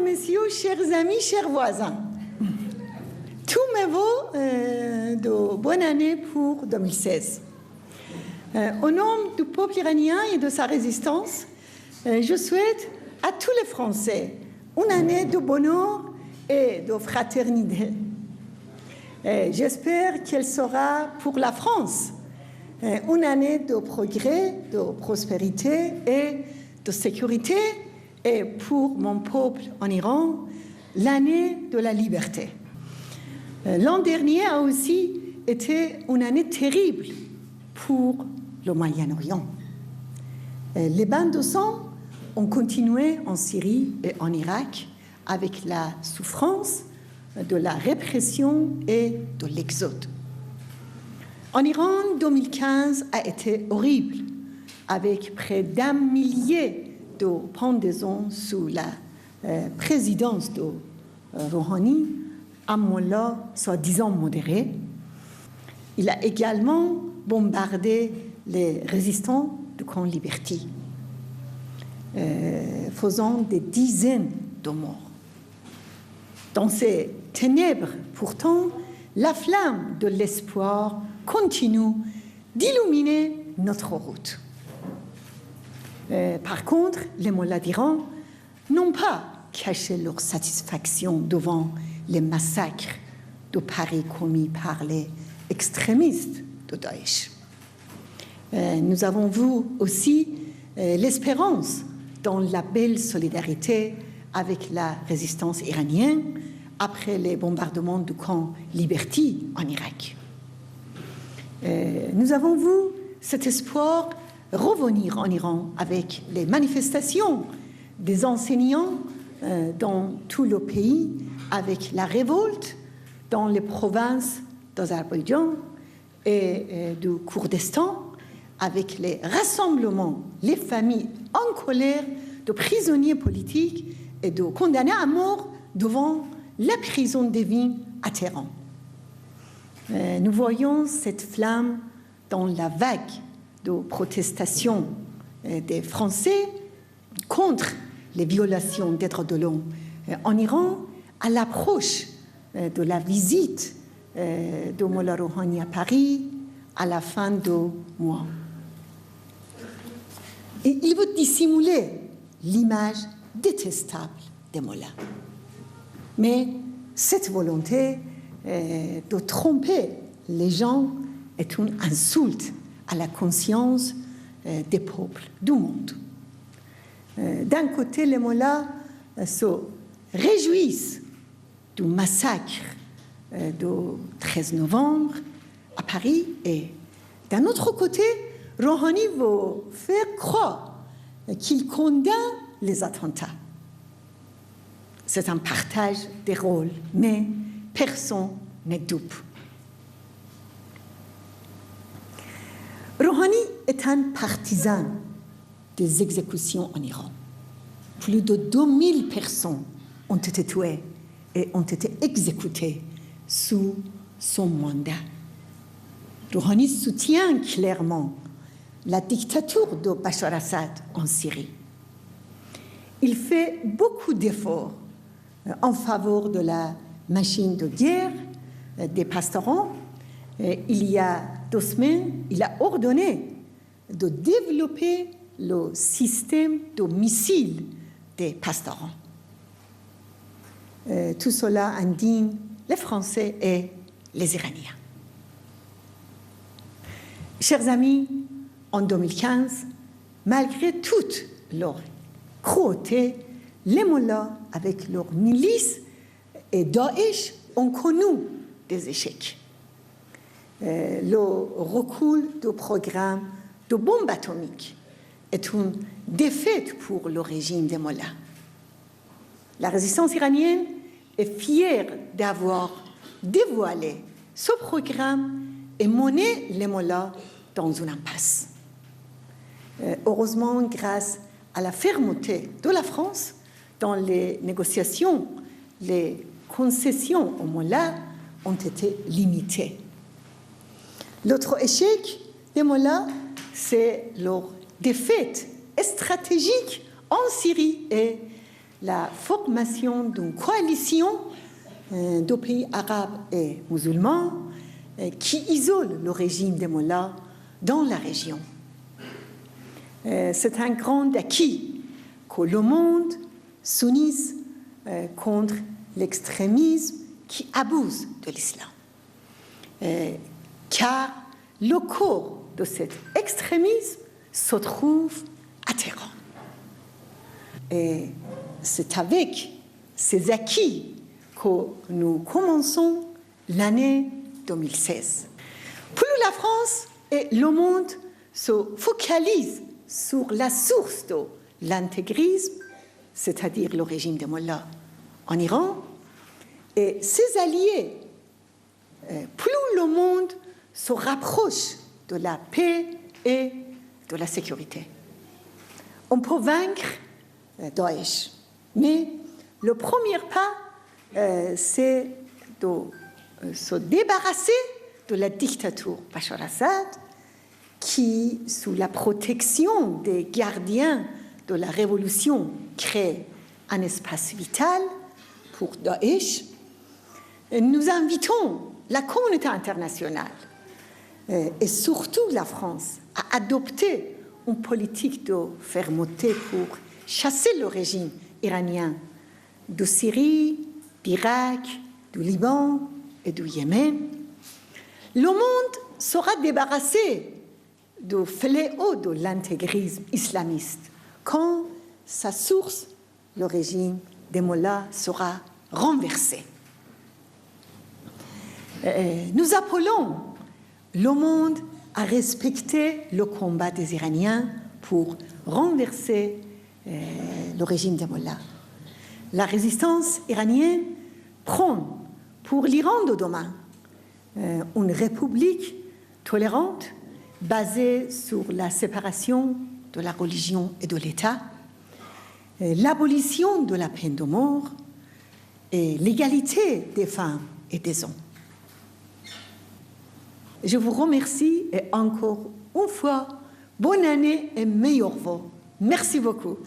et messieurs, chers amis, chers voisins, tous mes voeux de bonne année pour 2016. Au nom du peuple iranien et de sa résistance, je souhaite à tous les Français une année de bonheur et de fraternité. J'espère qu'elle sera pour la France une année de progrès, de prospérité et de sécurité, et pour mon peuple en Iran, l'année de la liberté. L'an dernier a aussi été une année terrible pour le Moyen-Orient. Les bains de sang ont continué en Syrie et en Irak avec la souffrance de la répression et de l'exode. En Iran, 2015 a été horrible, avec près d'1 millier de pendaisons sous la présidence de Rouhani, un mollah soi-disant modéré. Il a également bombardé les résistants du camp Liberty, faisant des dizaines de morts. Dans ces ténèbres, pourtant, la flamme de l'espoir continue d'illuminer notre route. Par contre, les mollahs d'Iran n'ont pas caché leur satisfaction devant les massacres de Paris commis par les extrémistes de Daesh. Nous avons vu aussi l'espérance dans la belle solidarité avec la résistance iranienne après les bombardements du camp Liberty en Irak. Nous avons vu cet espoir revenir en Iran avec les manifestations des enseignants dans tout le pays, avec la révolte dans les provinces d'Azerbaïdjan et du Kurdistan, avec les rassemblements, les familles en colère de prisonniers politiques et de condamnés à mort devant la prison d'Evin à Téhéran. Nous voyons cette flamme dans la vague de protestations des Français contre les violations des droits de l'homme en Iran à l'approche de la visite de Mollah Rouhani à Paris à la fin du mois. Et il veut dissimuler l'image détestable des mollahs. Mais cette volonté de tromper les gens est une insulte à la conscience des peuples du monde. D'un côté, les mollahs se réjouissent du massacre du 13 novembre à Paris, et d'un autre côté, Rouhani veut faire croire qu'il condamne les attentats. C'est un partage des rôles, mais personne n'est dupe. Rouhani est un partisan des exécutions en Iran. Plus de 2000 personnes ont été tuées et ont été exécutées sous son mandat. Rouhani soutient clairement la dictature de Bachar Assad en Syrie. Il fait beaucoup d'efforts en faveur de la machine de guerre des pastorants. Il y a 2 semaines, il a ordonné de développer le système de missiles des pastorants. Tout cela indigne les Français et les Iraniens. Chers amis, en 2015, malgré toute leur cruauté, les mollahs, avec leurs milices et Daesh, ont connu des échecs. Le recul du programme de bombes atomiques est une défaite pour le régime des mollahs. La résistance iranienne est fière d'avoir dévoilé ce programme et mené les mollahs dans une impasse. Heureusement, grâce à la fermeté de la France dans les négociations, les concessions aux mollahs ont été limitées. L'autre échec des mollahs, c'est leur défaite stratégique en Syrie et la formation d'une coalition de pays arabes et musulmans qui isole le régime des mollahs dans la région. C'est un grand acquis que le monde s'unisse contre l'extrémisme qui abuse de l'islam. Car le corps de cet extrémisme se trouve à Téhéran. Et c'est avec ces acquis que nous commençons l'année 2016. Plus la France et le monde se focalisent sur la source de l'intégrisme, c'est-à-dire le régime des mollahs en Iran, et ses alliés, plus le monde se rapproche de la paix et de la sécurité. On peut vaincre Daesh, mais le premier pas, c'est de se débarrasser de la dictature Bachar Assad, qui, sous la protection des gardiens de la révolution, crée un espace vital pour Daesh. Nous invitons la communauté internationale et surtout la France à adopter une politique de fermeté pour chasser le régime iranien de Syrie, d'Irak, du Liban et du Yémen. Le monde sera débarrassé du fléau de l'intégrisme islamiste quand sa source, le régime des mollahs, sera renversé. Nous appelons le monde à respecter le combat des Iraniens pour renverser le régime des mollahs. La résistance iranienne prône pour l'Iran de demain une république tolérante basée sur la séparation de la religion et de l'État, l'abolition de la peine de mort et l'égalité des femmes et des hommes. Je vous remercie et encore une fois, bonne année et meilleurs vœux. Merci beaucoup.